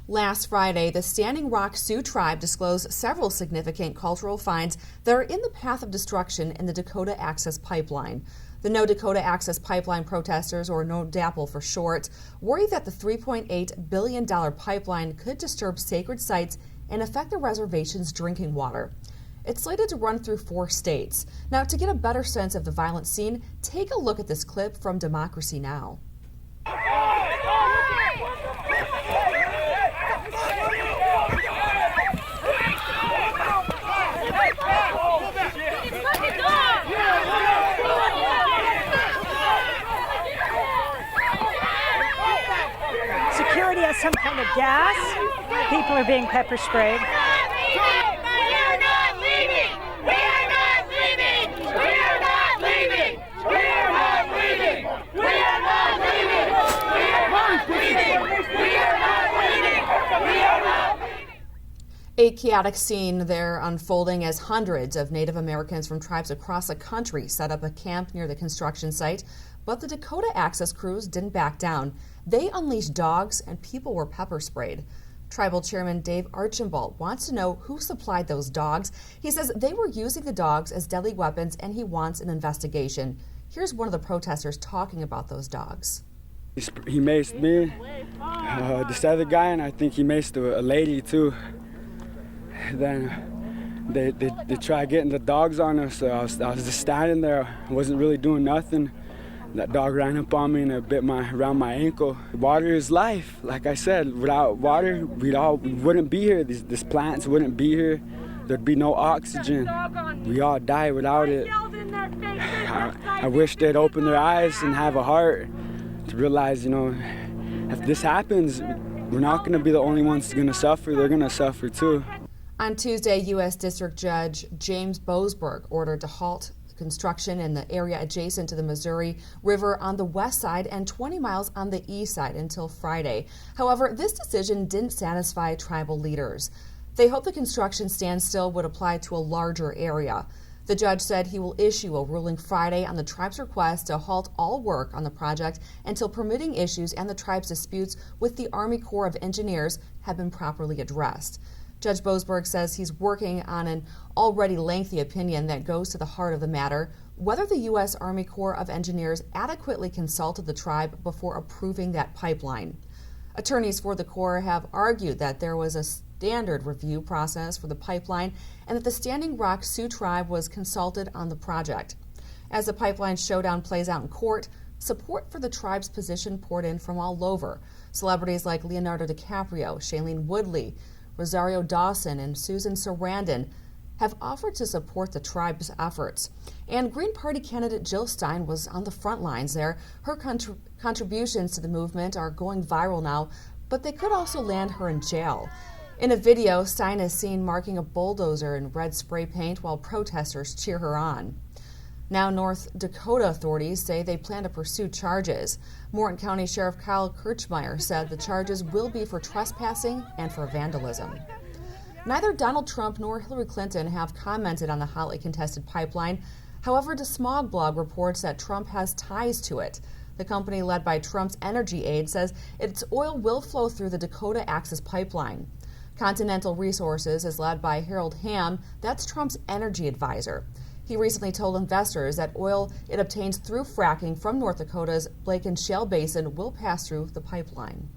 Last Friday, the Standing Rock Sioux Tribe disclosed several significant cultural finds that are in the path of destruction in the Dakota Access Pipeline. The No Dakota Access Pipeline protesters, or No DAPL for short, worry that the $3.8 billion pipeline could disturb sacred sites and affect the reservation's drinking water. It's slated to run through 4 states. Now, to get a better sense of the violent scene, take a look at this clip from Democracy Now! Security has some kind of gas. People are being pepper sprayed. A chaotic scene there unfolding as hundreds of Native Americans from tribes across the country set up a camp near the construction site, but the Dakota Access crews didn't back down. They unleashed dogs and people were pepper sprayed. Tribal Chairman Dave Archambault wants to know who supplied those dogs. He says they were using the dogs as deadly weapons and he wants an investigation. Here's one of the protesters talking about those dogs. He maced me, this other guy, and I think he maced a lady too. Then they tried getting the dogs on us, so I was just standing there. I wasn't really doing nothing. That dog ran up on me and it bit around my ankle. Water is life. Like I said, without water, we wouldn't be here. These plants wouldn't be here. There'd be no oxygen. We all die without it. I wish they'd open their eyes and have a heart to realize, if this happens, we're not going to be the only ones going to suffer. They're going to suffer too. On Tuesday, U.S. District Judge James Boasberg ordered to halt construction in the area adjacent to the Missouri River on the west side and 20 miles on the east side until Friday. However, this decision didn't satisfy tribal leaders. They hope the construction standstill would apply to a larger area. The judge said he will issue a ruling Friday on the tribe's request to halt all work on the project until permitting issues and the tribe's disputes with the Army Corps of Engineers have been properly addressed. Judge Boasberg says he's working on an already lengthy opinion that goes to the heart of the matter, whether the U.S. Army Corps of Engineers adequately consulted the tribe before approving that pipeline. Attorneys for the Corps have argued that there was a standard review process for the pipeline and that the Standing Rock Sioux Tribe was consulted on the project. As the pipeline showdown plays out in court, support for the tribe's position poured in from all over. Celebrities like Leonardo DiCaprio, Shailene Woodley, Rosario Dawson, and Susan Sarandon have offered to support the tribe's efforts. And Green Party candidate Jill Stein was on the front lines there. Her contributions to the movement are going viral now, but they could also land her in jail. In a video, Stein is seen marking a bulldozer in red spray paint while protesters cheer her on. Now, North Dakota authorities say they plan to pursue charges. Morton County Sheriff Kyle Kirchmeier said the charges will be for trespassing and for vandalism. Neither Donald Trump nor Hillary Clinton have commented on the hotly contested pipeline. However, DeSmog blog reports that Trump has ties to it. The company led by Trump's energy aide says its oil will flow through the Dakota Access Pipeline. Continental Resources is led by Harold Hamm, that's Trump's energy advisor. He recently told investors that oil it obtains through fracking from North Dakota's Blake and Shale Basin will pass through the pipeline.